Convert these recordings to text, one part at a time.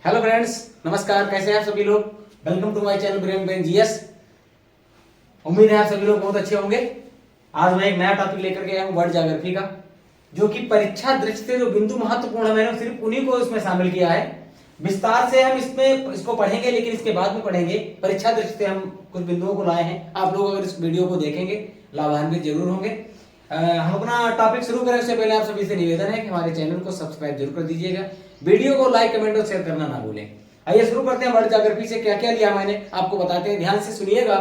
Hello friends, नमस्कार। कैसे हैं आप सभी लोग? Welcome to my channel brain brain GS. उम्मीद है आप सभी लोग बहुत अच्छे होंगे। आज मैं एक नया टॉपिक लेकर के आया हूं वर्ल्ड ज्योग्राफी का, जो कि परीक्षा दृष्टि से जो बिंदु महत्वपूर्ण है मैंने सिर्फ उन्हीं को इसमें शामिल किया है। विस्तार से हम इसको पढ़ेंगे, लेकिन इसके बाद में पढ़ेंगे। परीक्षा दृष्टि से हम कुछ बिंदुओं को लाए हैं। आप लोग अगर इस वीडियो को देखेंगे लाभान्वित जरूर होंगे। हम अपना टॉपिक शुरू करें उससे पहले आप सभी से निवेदन है कि हमारे चैनल को सब्सक्राइब जरूर कर दीजिएगा। वीडियो को लाइक, कमेंट और शेयर करना ना भूलें। आइए शुरू करते हैं। वर्ल्ड ज्योग्राफी से क्या क्या लिया मैंने आपको बताते हैं, ध्यान से सुनिएगा।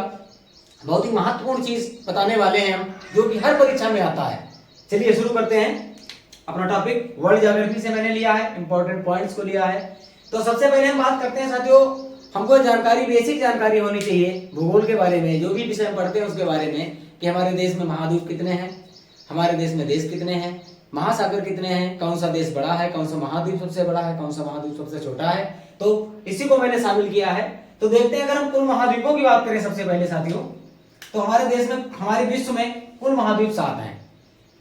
बहुत ही महत्वपूर्ण चीज बताने वाले हैं हम, जो कि हर परीक्षा में आता है। चलिए शुरू करते हैं अपना टॉपिक। वर्ल्ड ज्योग्राफी से मैंने लिया है, इंपॉर्टेंट पॉइंट्स को लिया है। तो सबसे पहले हम बात करते हैं साथियों, हमको जानकारी, बेसिक जानकारी होनी चाहिए भूगोल के बारे में। जो भी विषय हम पढ़ते हैं उसके बारे में कि हमारे देश में महाद्वीप कितने हैं, हमारे देश में देश कितने हैं, महासागर कितने हैं, कौन सा देश बड़ा है, कौन सा महाद्वीप सबसे बड़ा है, कौन सा महाद्वीप सबसे छोटा है। तो इसी को मैंने शामिल किया है। तो देखते हैं, अगर हम कुल महाद्वीपों की बात करें सबसे पहले साथियों, तो हमारे देश में, हमारे विश्व में कुल महाद्वीप 7 हैं।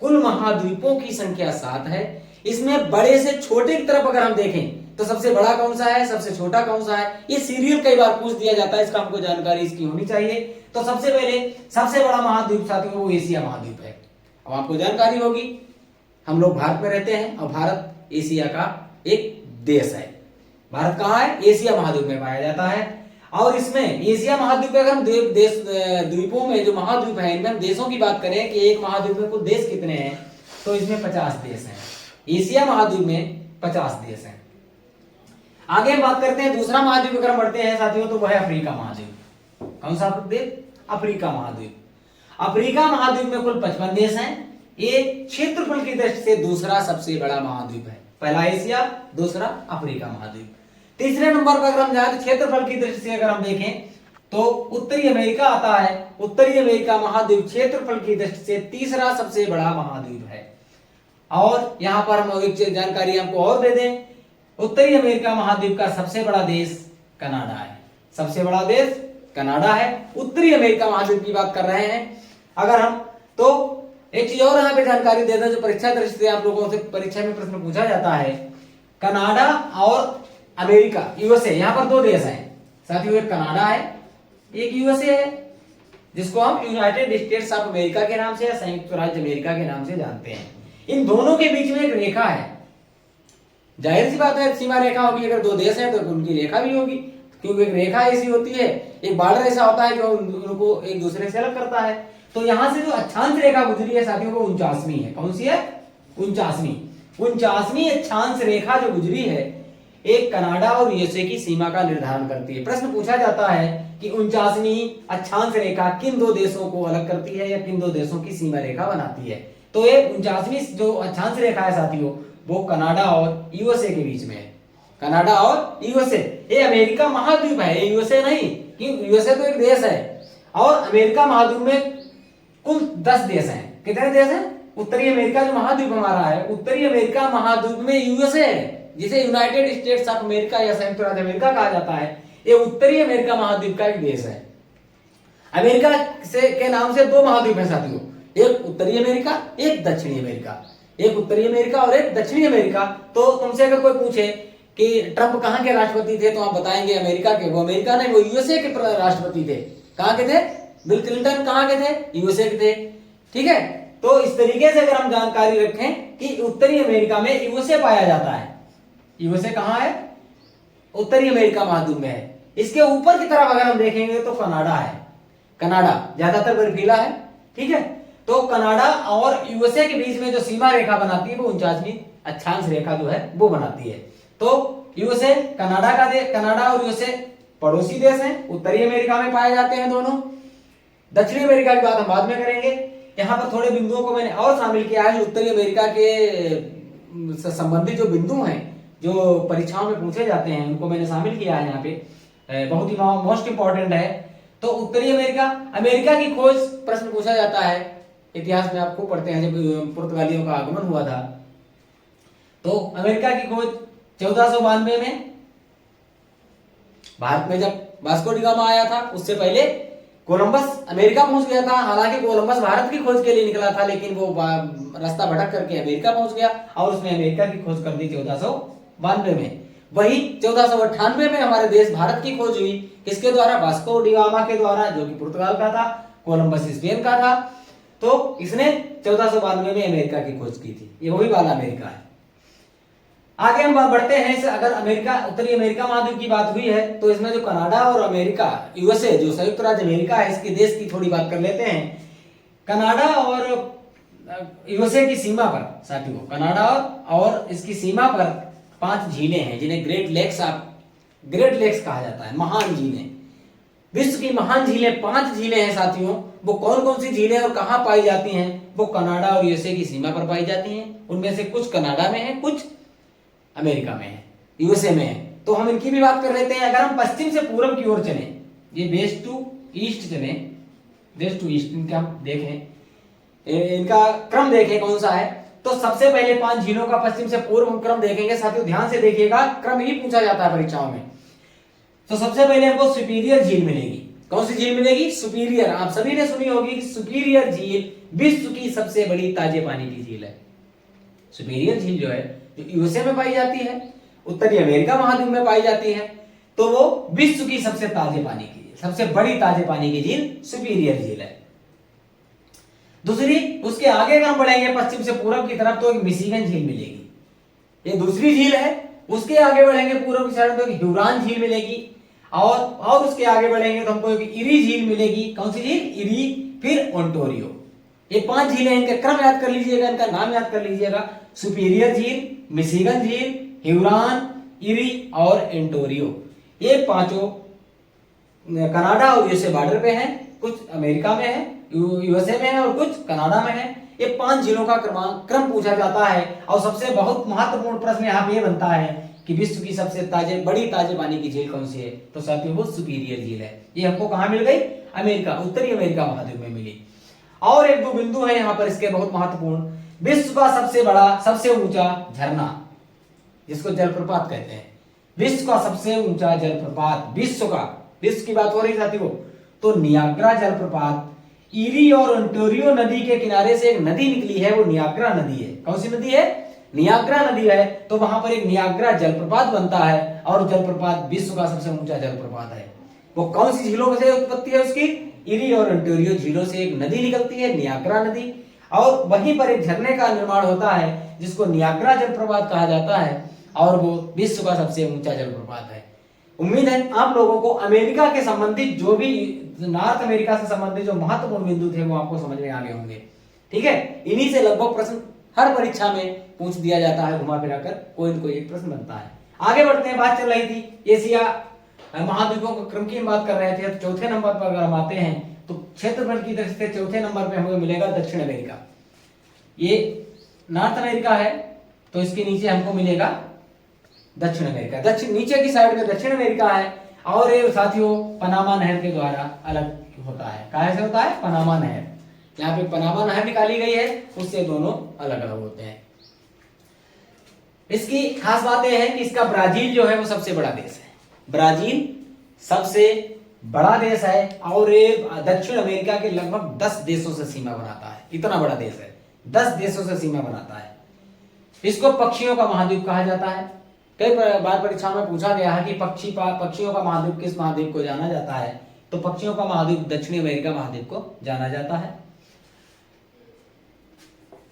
कुल महाद्वीपों की संख्या 7 है। इसमें बड़े से छोटे की तरफ अगर हम देखें तो सबसे बड़ा कौन सा है, सबसे छोटा कौन सा है, ये सीरियल कई बार पूछ दिया जाता है। इसका हमको जानकारी इसकी होनी चाहिए। तो सबसे पहले सबसे बड़ा महाद्वीप साथियों वो एशिया महाद्वीप है। अब आपको जानकारी होगी, हम लोग भारत में रहते हैं और भारत एशिया का एक देश है। भारत कहाँ है? एशिया महाद्वीप में पाया जाता है। और इसमें एशिया महाद्वीप में अगर हम देश द्वीपों में जो महाद्वीप है, इनमें हम देशों की बात करें कि एक महाद्वीप में कुल देश कितने हैं, तो इसमें 50 देश हैं। एशिया महाद्वीप में 50 देश हैं। आगे हम बात करते हैं दूसरा महाद्वीप अगर हम बढ़ते हैं साथियों, तो वह है अफ्रीका महाद्वीप। कौन सा देश? अफ्रीका महाद्वीप। अफ्रीका महाद्वीप में कुल 55 देश हैं। ये क्षेत्रफल की दृष्टि से दूसरा सबसे बड़ा महाद्वीप है। पहला एशिया, दूसरा अफ्रीका महाद्वीप। तीसरे नंबर पर अगर हम जाए तो क्षेत्रफल की दृष्टि से अगर हम देखें तो उत्तरी अमेरिका आता है। उत्तरी अमेरिका महाद्वीप क्षेत्रफल की दृष्टि से तीसरा सबसे बड़ा महाद्वीप है। और यहां पर हम एक जानकारी आपको और दे दें, उत्तरी अमेरिका महाद्वीप का सबसे बड़ा देश कनाडा है। सबसे बड़ा देश कनाडा है। उत्तरी अमेरिका महाद्वीप की बात कर रहे हैं अगर हम, तो एक चीज और यहाँ पे जानकारी दे दें जो परीक्षा दृष्टि से आप लोगों से परीक्षा में प्रश्न पूछा जाता है। कनाडा और अमेरिका, यूएसए, यहाँ पर 2 देश हैं साथियों। एक कनाडा है, एक यूएसए है, जिसको हम यूनाइटेड स्टेट्स ऑफ अमेरिका के नाम से या संयुक्त राज्य अमेरिका के नाम से जानते हैं। इन दोनों के बीच में एक रेखा है। जाहिर सी बात है सीमा रेखा होगी। अगर 2 देश हैं तो उनकी रेखा भी होगी, क्योंकि एक रेखा ऐसी होती है, एक बॉर्डर ऐसा होता है जो उनको एक दूसरे से अलग करता है। तो यहां से जो अक्षांश रेखा गुजरी है साथियों वो 49वीं है। कौन सी है? 49वीं अक्षांश रेखा जो गुजरी है, एक कनाडा और यूएसए की सीमा का निर्धारण करती है। प्रश्न पूछा जाता है कि 49वीं अक्षांश रेखा किन 2 देशों को अलग करती है या किन 2 देशों की सीमा रेखा बनाती है। तो ये 49वीं जो अक्षांश रेखा है साथियों, वो कनाडा और यूएसए के बीच में है। कनाडा और यूएसए, ये अमेरिका महाद्वीप है, ये यूएसए नहीं, क्योंकि यूएसए तो एक देश है। और अमेरिका महाद्वीप में कुल 10 देश हैं। कितने देश हैं? उत्तरी अमेरिका जो महाद्वीप हमारा है, उत्तरी अमेरिका महाद्वीप में यूएसए है, जिसे यूनाइटेड स्टेट्स ऑफ अमेरिका या संयुक्त राज्य अमेरिका कहा जाता है। ये उत्तरी अमेरिका महाद्वीप का एक देश है। अमेरिका से के नाम से 2 महाद्वीप है साथियों, एक उत्तरी अमेरिका, एक दक्षिणी अमेरिका। एक उत्तरी अमेरिका और एक दक्षिणी अमेरिका। तो तुमसे अगर कोई पूछे कि ट्रंप कहाँ के राष्ट्रपति थे, तो आप बताएंगे अमेरिका के। वो अमेरिका नहीं, वो यूएसए के राष्ट्रपति थे। कहाँ के थे? बिल क्लिंटन कहाँ के थे? यूएसए के थे। ठीक है, तो इस तरीके से अगर हम जानकारी रखें कि उत्तरी अमेरिका में यूएसए पाया जाता है। यूएसए कहाँ है? उत्तरी अमेरिका महाद्वीप में है। इसके ऊपर की तरफ अगर हम देखेंगे तो कनाडा है। कनाडा ज्यादातर बर्फीला है। ठीक है, तो कनाडा और यूएसए के बीच में जो सीमा रेखा बनाती है वो 49वीं अक्षांश रेखा जो है वो बनाती है। तो यूएसए, कनाडा और यूएसए पड़ोसी देश हैं, उत्तरी अमेरिका में पाए जाते हैं दोनों। दक्षिणी अमेरिका की बात हम बाद में करेंगे। यहाँ पर थोड़े बिंदुओं को मैंने और शामिल किया है। उत्तरी अमेरिका के संबंधित जो बिंदु हैं जो परीक्षाओं में पूछे जाते हैं, उनको मैंने शामिल किया है यहाँ पे। बहुत ही मोस्ट इंपॉर्टेंट है। तो उत्तरी अमेरिका, अमेरिका की खोज प्रश्न पूछा जाता है। इतिहास में आपको पढ़ते हैं जब पुर्तगालियों का आगमन हुआ था, तो अमेरिका की खोज 1492 में भारत में जब वास्को डी गामा आया था, उससे पहले कोलंबस अमेरिका पहुंच गया था। हालांकि कोलंबस भारत की खोज के लिए निकला था, लेकिन वो रास्ता भटक करके अमेरिका पहुंच गया और उसने अमेरिका की खोज कर दी 1492 में। वही 1498 में हमारे देश भारत की खोज हुई, किसके द्वारा? वास्को डी गामा के द्वारा, जो कि पुर्तगाल का था, कोलंबस स्पेन का था। तो इसने 1492 में अमेरिका की खोज की थी, ये वही वाला अमेरिका है। आगे हम बढ़ते हैं। अगर अमेरिका, उत्तरी अमेरिका महाद्वीप की बात हुई है, तो इसमें जो कनाडा और अमेरिका, यूएसए, जो संयुक्त राज्य अमेरिका है, इसके देश की थोड़ी बात कर लेते हैं। कनाडा और यूएसए की सीमा पर साथियों, कनाडा और इसकी सीमा पर 5 झीलें हैं, जिन्हें ग्रेट लेक्स कहा जाता है, महान झीलें। विश्व की महान झीलें 5 झीलें हैं साथियों। वो कौन कौन सी झीलें और कहां पाई जाती हैं? वो कनाडा और यूएसए की सीमा पर पाई जाती हैं। उनमें से कुछ कनाडा में है, कुछ अमेरिका में है, यूएसए में है। तो हम इनकी भी बात कर लेते हैं। अगर हम पश्चिम से पूर्व की ओर चलें, ये वेस्ट टू ईस्ट चलें, वेस्ट टू ईस्ट इनका हम देखें, इनका क्रम देखें कौन सा है, तो सबसे पहले 5 झीलों का पश्चिम से पूर्व हम क्रम देखेंगे। साथियों ध्यान से देखिएगा, क्रम ही पूछा जाता है परीक्षाओं में। तो सबसे पहले हमको सुपीरियर झील मिलेगी। कौन सी झील मिलेगी? सुपीरियर। आप सभी ने सुनी होगी कि सुपीरियर झील विश्व की सबसे बड़ी ताजे पानी की झील है। सुपीरियर झील जो है, जो यूएसए में पाई जाती है, उत्तरी अमेरिका महाद्वीप में पाई जाती है, तो वो विश्व की सबसे ताजे पानी की, सबसे बड़ी ताजे पानी की झील सुपीरियर झील है। दूसरी, उसके आगे अगर हम बढ़ेंगे पश्चिम से पूर्व की तरफ, तो एक मिशिगन झील मिलेगी, ये दूसरी झील है। उसके आगे बढ़ेंगे पूर्व की साइड, तो एक ह्यूरॉन झील मिलेगी, और उसके आगे बढ़ेंगे तो हमको एक इरी झील मिलेगी। कौन सी झील? इरी, फिर ओंटारियो। ये 5 झीलें, इनका क्रम याद कर लीजिएगा, इनका नाम याद कर लीजिएगा। सुपीरियर झील, मिशिगन झील, ह्यूरॉन, इरी और ओंटारियो। ये 5 कनाडा और यूएसए बॉर्डर पे हैं, कुछ अमेरिका में है, यूएसए में है और कुछ कनाडा में है। ये 5 झीलों का क्रम पूछा जाता है। और सबसे बहुत महत्वपूर्ण प्रश्न यहाँ पे ये बनता है कि विश्व की सबसे बड़ी ताजे पानी की झील कौन सी है? तो साथियों वो सुपीरियर झील है। ये हमको कहाँ मिल गई? अमेरिका, उत्तरी अमेरिका महाद्वीप में मिली। और 1-2 बिंदु है यहाँ पर इसके बहुत महत्वपूर्ण। विश्व का सबसे बड़ा, सबसे ऊंचा झरना, जिसको जलप्रपात कहते हैं, विश्व का सबसे ऊंचा जलप्रपात, विश्व की बात हो रही साथियों, तो नियाग्रा जलप्रपात। इरी और ओंटारियो नदी के किनारे से एक नदी निकली है, वो नियाग्रा नदी है। कौन सी नदी है? नियाग्रा नदी है। तो वहां पर एक नियाग्रा जलप्रपात बनता है, और जलप्रपात विश्व का सबसे ऊंचा जलप्रपात है। वो कौन सी झीलों से उत्पत्ति है उसकी? इरी और ओंटारियो झीलों से एक नदी निकलती है, नियाग्रा नदी, और वहीं पर एक झरने का निर्माण होता है, जिसको नियाग्रा जलप्रपात कहा जाता है, और वो विश्व का सबसे ऊंचा जलप्रपात है। उम्मीद है आप लोगों को अमेरिका के संबंधित, जो भी नॉर्थ अमेरिका से संबंधित जो महत्वपूर्ण बिंदु थे, वो आपको समझ में आ गए होंगे। ठीक है, इन्हीं से लगभग प्रश्न हर परीक्षा में पूछ दिया जाता है, घुमा फिरा कर कोई न कोई एक प्रश्न बनता है। आगे बढ़ते हैं। बात चल रही थी एशिया महाद्वीपों के क्रम की हम बात कर रहे थे। तो चौथे नंबर पर अगर हम आते हैं, तो क्षेत्रफल की दृष्टि से चौथे नंबर पे हमें मिलेगा दक्षिण अमेरिका। ये नॉर्थ अमेरिका है, तो इसके नीचे हमको मिलेगा दक्षिण अमेरिका। दक्षिण नीचे की साइड में दक्षिण अमेरिका है, और ये साथियों पनामा नहर के द्वारा अलग होता है। कहाँ से होता है? पनामा नहर। यहाँ पे पनामा नहर निकाली गई है, उससे दोनों अलग अलग होते हैं। इसकी खास बात यह है कि इसका ब्राजील जो है वो सबसे बड़ा देश है। ब्राजील सबसे बड़ा देश है, और ये दक्षिण अमेरिका के लगभग 10 देशों से सीमा बनाता है। इतना बड़ा देश है, 10 देशों से सीमा बनाता है। इसको पक्षियों का महाद्वीप कहा जाता है। कई बार परीक्षा में पूछा गया है कि पक्षियों का महाद्वीप किस महाद्वीप को जाना जाता है? तो पक्षियों का महाद्वीप दक्षिणी अमेरिका महाद्वीप को जाना जाता है।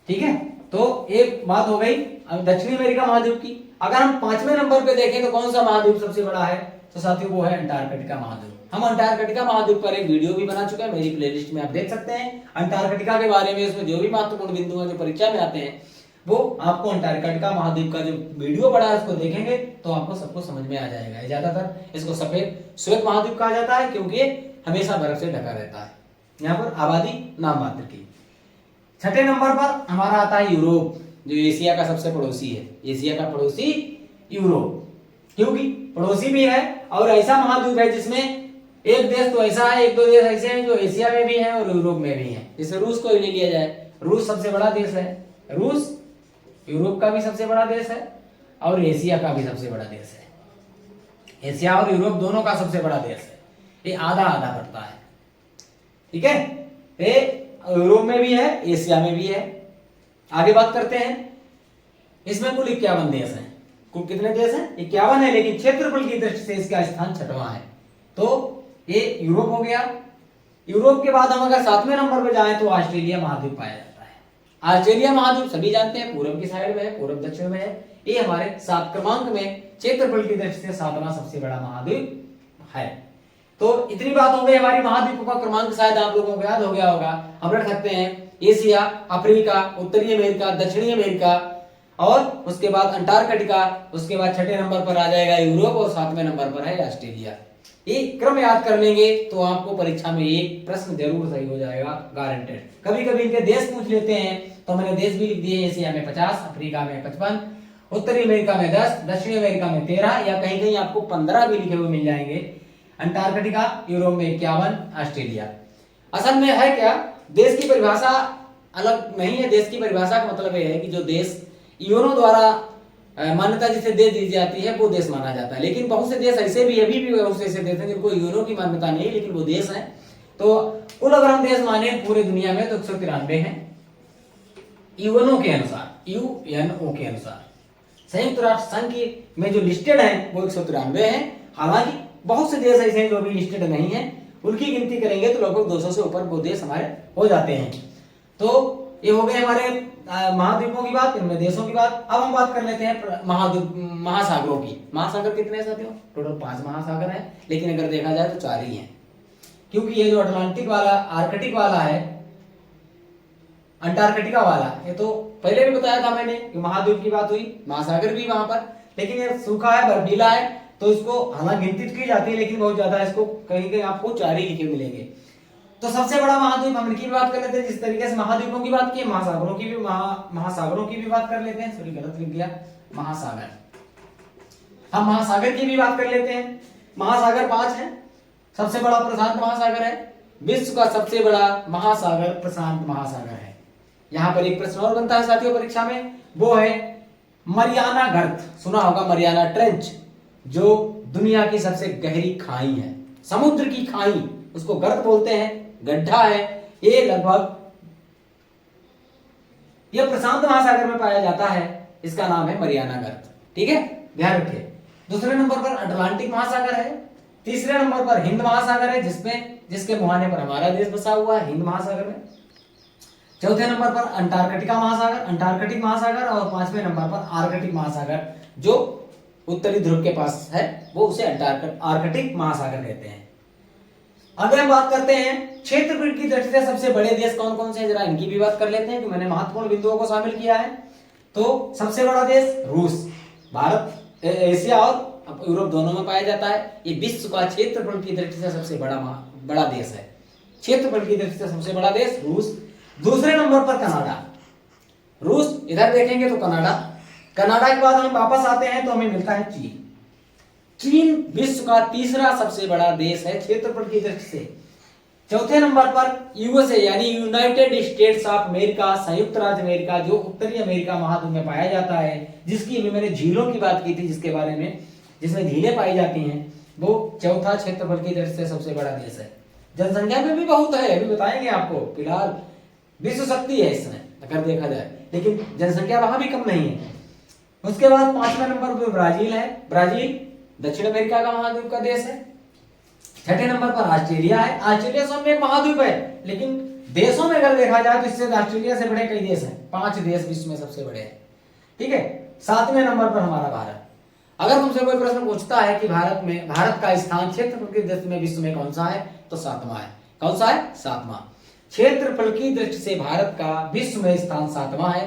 ठीक है, तो एक बात हो गई दक्षिणी अमेरिका महाद्वीप की। अगर हम 5वें नंबर पे देखें तो कौन सा महाद्वीप सबसे बड़ा है? तो साथियों वो है अंटार्कटिका महाद्वीप। हम अंटार्कटिका महाद्वीप पर एक वीडियो भी बना चुके हैं, मेरी प्लेलिस्ट में आप देख सकते हैं। अंटार्कटिका के बारे में, उसमें जो भी महत्वपूर्ण बिंदु हैं जो परीक्षा में आते हैं, वो आपको अंटार्कटिका महाद्वीप का जो वीडियो पड़ा है उसको देखेंगे तो आपको सबको समझ में आ जाएगा। ज्यादातर इसको सफेद श्वेत महाद्वीप कहा जाता है, क्योंकि ये हमेशा बर्फ से ढका रहता है। यहाँ पर आबादी नाम मात्र की। 6ठे नंबर पर हमारा आता है यूरोप, जो एशिया का सबसे पड़ोसी है। एशिया का पड़ोसी यूरोप, क्योंकि पड़ोसी भी है और ऐसा महाद्वीप है जिसमें एक देश तो ऐसा है, 1-2 देश ऐसे हैं जो एशिया में भी हैं और यूरोप में भी हैं। जैसे रूस को ले लिया जाए, रूस सबसे बड़ा देश है। रूस यूरोप का भी सबसे बड़ा देश है और एशिया का भी सबसे बड़ा देश है। एशिया और यूरोप दोनों का सबसे बड़ा देश है। ये आधा आधा पड़ता है। ठीक है, ये यूरोप में भी है, एशिया में भी है। आगे बात करते हैं, इसमें कुल 51 देश हैं। कुल कितने देश हैं? 51 है, लेकिन क्षेत्रफल की दृष्टि से इसका स्थान 6वां है। तो ये यूरोप हो गया। यूरोप के बाद हम अगर 7वें नंबर पे जाएं तो ऑस्ट्रेलिया महाद्वीप पाया जाता है। ऑस्ट्रेलिया महाद्वीप सभी जानते हैं पूर्व की साइड में है, पूर्व दक्षिण में है। ये हमारे 7 क्रमांक में क्षेत्रफल की दृष्टि से 7वां सबसे बड़ा महाद्वीप है। तो इतनी बात हो गई हमारी महाद्वीपों का क्रमांक, शायद आप लोगों को याद हो गया होगा। हम रख सकते हैं एशिया, अफ्रीका, उत्तरी अमेरिका, दक्षिणी अमेरिका, और उसके बाद अंटार्कटिका, उसके बाद 6ठे नंबर पर आ जाएगा यूरोप, और 7वें नंबर पर है ऑस्ट्रेलिया। ये क्रम याद कर लेंगे तो आपको परीक्षा में एक प्रश्न जरूर सही हो जाएगा, गारंटेड। कभी कभी इनके देश पूछ लेते हैं तो मैंने देश भी लिख दिए। एशिया में 50, अफ्रीका में 55, उत्तरी अमेरिका में 10, दक्षिणी अमेरिका में 13, या कहीं कहीं आपको 15 भी लिखे हुए मिल जाएंगे। अंटार्कटिका, यूरोप में 51, ऑस्ट्रेलिया। असल में है क्या, देश की परिभाषा अलग नहीं है। देश की परिभाषा का मतलब यह है कि जो देश यूएनओ द्वारा मान्यता जिसे दे दी जाती है वो देश माना जाता है। लेकिन बहुत से देश ऐसे भी, अभी भी बहुत से ऐसे देश हैं जिनको यूएनओ की मान्यता नहीं, लेकिन वो देश हैं। तो कुल अगर हम देश माने पूरे दुनिया में तो 193 हैं यूएनओ के अनुसार। यूएनओ के अनुसार संयुक्त राष्ट्र संघ में जो लिस्टेड हैं वो 193 हैं। हालांकि बहुत से देश ऐसे हैं जो अभी लिस्टेड नहीं है, उनकी गिनती करेंगे तो लगभग 200 से ऊपर वो देश हमारे हो जाते हैं। तो ये हो गए हमारे महाद्वीपों की बात, इनमें देशों की बात। अब हम बात कर लेते हैं महासागरों की। महासागर कितने हैं साथियों? टोटल 5 महासागर हैं, लेकिन अगर देखा जाए तो 4 ही हैं, क्योंकि ये जो अटलांटिक वाला, आर्कटिक वाला है, अंटार्कटिका वाला, ये तो पहले भी बताया था मैंने कि महाद्वीप की बात हुई, महासागर भी वहां पर, लेकिन ये सूखा है, बर्फीला है, तो इसको हालांकि गिनती की जाती है लेकिन बहुत ज्यादा, इसको कहीं कहीं आपको 4 ही लिखे मिलेंगे। तो सबसे बड़ा महाद्वीप हम इनकी भी बात कर लेते हैं। जिस तरीके से महाद्वीपों की बात की, महासागरों की भी महासागरों की भी बात कर लेते हैं। सॉरी, गलत लिख दिया, महासागर। हम महासागर की भी बात कर लेते हैं। महासागर 5 हैं। सबसे बड़ा प्रशांत महासागर है, विश्व का सबसे बड़ा महासागर प्रशांत महासागर है। यहां पर एक प्रश्न और बनता है साथियों परीक्षा में, वो है मरियाना गर्त। सुना होगा मरियाना ट्रेंच, जो दुनिया की सबसे गहरी खाई है, समुद्र की खाई, उसको गर्त बोलते हैं, गड्ढा है। ये लगभग ये प्रशांत महासागर में पाया जाता है। इसका नाम है मरियाना गर्त। ठीक है, ध्यान रखिए। दूसरे नंबर पर अटलांटिक महासागर है। तीसरे नंबर पर हिंद महासागर है, जिसके मुहाने पर हमारा देश बसा हुआ है, हिंद महासागर में। चौथे नंबर पर अंटार्कटिका महासागर, अंटार्कटिक महासागर, और 5वें नंबर पर आर्कटिक महासागर, जो उत्तरी ध्रुव के पास है, वो उसे आर्कटिक महासागर कहते हैं। अगर हम बात करते हैं क्षेत्रफल की दृष्टि से सबसे बड़े देश कौन कौन से हैं, जरा इनकी भी बात कर लेते हैं कि मैंने महत्वपूर्ण बिंदुओं को शामिल किया है। तो सबसे बड़ा देश रूस, भारत, एशिया और यूरोप दोनों में पाया जाता है। ये विश्व का क्षेत्रफल की दृष्टि से सबसे बड़ा देश है। क्षेत्रफल की दृष्टि से सबसे बड़ा देश रूस। दूसरे नंबर पर कनाडा। रूस इधर देखेंगे तो कनाडा के बाद हम वापस आते हैं तो हमें मिलता है चीन। चीन विश्व का तीसरा सबसे बड़ा देश है क्षेत्रफल की दृष्टि से। चौथे नंबर पर यूएसए यानी यूनाइटेड स्टेट्स ऑफ अमेरिका, संयुक्त राज्य अमेरिका, जो उत्तरी अमेरिका महाद्वीप में पाया जाता है, जिसकी अभी मैंने झीलों की बात की थी, जिसके बारे में, जिसमें झीलें पाई जाती हैं, वो चौथा क्षेत्रफल की दृष्टि से सबसे बड़ा देश है। जनसंख्या में भी बहुत है, अभी बताएंगे आपको। फिलहाल विश्व शक्ति है इसमें अगर देखा जाए, लेकिन जनसंख्या वहां भी कम नहीं है। उसके बाद 5वें नंबर पर ब्राजील है। ब्राजील दक्षिण अमेरिका का महाद्वीप का देश है। 6ठे नंबर पर ऑस्ट्रेलिया है। ऑस्ट्रेलिया सब में एक महाद्वीप है, लेकिन देशों में अगर देखा जाए तो इससे ऑस्ट्रेलिया से बड़े कई देश हैं। 5 देश विश्व में सबसे बड़े हैं। ठीक है, 7वें नंबर पर हमारा भारत। अगर तुमसे कोई प्रश्न पूछता है कि भारत का स्थान क्षेत्रफल की दृष्टि में विश्व में कौन सा है, तो 7वां है। कौन सा है? 7वां। क्षेत्रफल की दृष्टि से भारत का विश्व में स्थान 7वां है।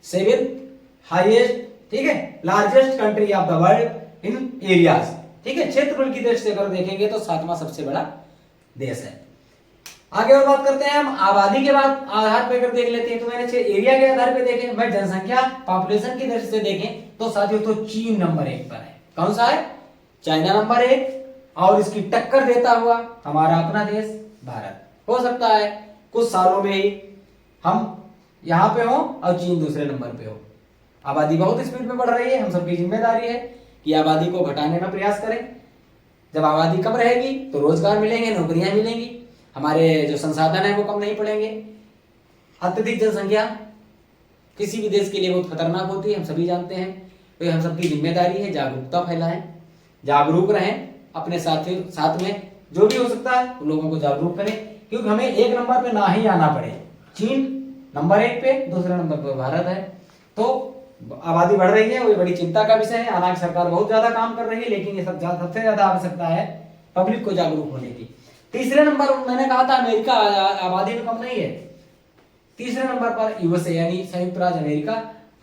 7th हाईएस्ट, ठीक है, largest country of the world in areas. ठीक है, क्षेत्रफल की दृष्टि से अगर देखेंगे तो 7वां सबसे बड़ा देश है। आगे और बात करते हैं हम आबादी के बाद आधार पर अगर देख लेते हैं तो मैंने एरिया के आधार पे देखें, मैं जनसंख्या पॉपुलेशन की दृष्टि से देखें तो साथियों तो चीन नंबर 1 पर है। कौन सा है? चाइना नंबर 1, और इसकी टक्कर देता हुआ हमारा अपना देश भारत। हो सकता है कुछ सालों में ही हम यहां पे हो और चीन दूसरे नंबर पे हो। आबादी बहुत स्पीड में बढ़ रही है, हम सबकी जिम्मेदारी है कि आबादी को घटाने में प्रयास करें। जब आबादी कम रहेगी तो रोजगार मिलेंगे, नौकरियां मिलेंगी, हमारे जो संसाधन है वो कम नहीं पड़ेंगे। अत्यधिक जनसंख्या किसी भी देश के लिए बहुत खतरनाक होती है, हम सभी जानते हैं। तो ये हम सबकी जिम्मेदारी है, जागरूकता फैलाएं, जागरूक रहें, अपने साथ में जो भी हो सकता है उन लोगों को जागरूक करें, क्योंकि हमें 1 नंबर पे ना ही आना पड़े। चीन नंबर 1 पे, दूसरे नंबर पे भारत है, तो आबादी बढ़ रही है, वो बड़ी चिंता का विषय है। हालांकि सरकार बहुत ज्यादा काम कर रही है, लेकिन ये सबसे ज्यादा आवश्यकता है पब्लिक को जागरूक होने की। तीसरे नंबर मैंने कहा था अमेरिका आबादी में कम नहीं है, तीसरे नंबर पर यूएसए यानी संयुक्त राज्य अमेरिका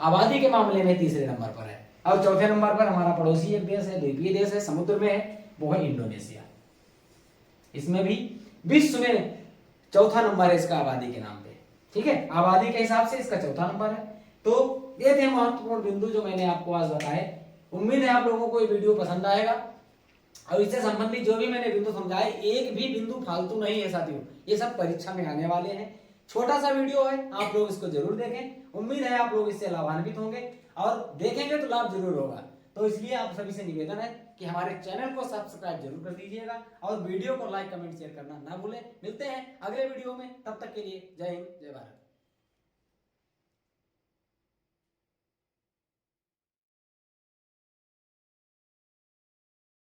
आबादी के मामले में तीसरे नंबर पर है। और चौथे नंबर पर हमारा पड़ोसी एक देश है, द्वीपीय देश है, समुद्र में है, वो है इंडोनेशिया। इसमें भी विश्व में चौथा नंबर है इसका आबादी के नाम पे, ठीक है, आबादी के हिसाब से इसका चौथा नंबर है। तो ये थे महत्वपूर्ण बिंदु जो मैंने आपको आज बताए। उम्मीद है आप लोगों को ये वीडियो पसंद आएगा, और इससे संबंधित जो भी मैंने बिंदु समझाए, एक भी बिंदु फालतू नहीं है साथियों, ये सब परीक्षा में आने वाले हैं। छोटा सा वीडियो है, आप लोग इसको जरूर देखें। उम्मीद है आप लोग इससे लाभान्वित होंगे, और देखेंगे तो लाभ जरूर होगा। तो इसलिए आप सभी से निवेदन है कि हमारे चैनल को सब्सक्राइब जरूर कर दीजिएगा, और वीडियो को लाइक कमेंट शेयर करना ना भूलें। मिलते हैं अगले वीडियो में, तब तक के लिए जय हिंद, जय भारत।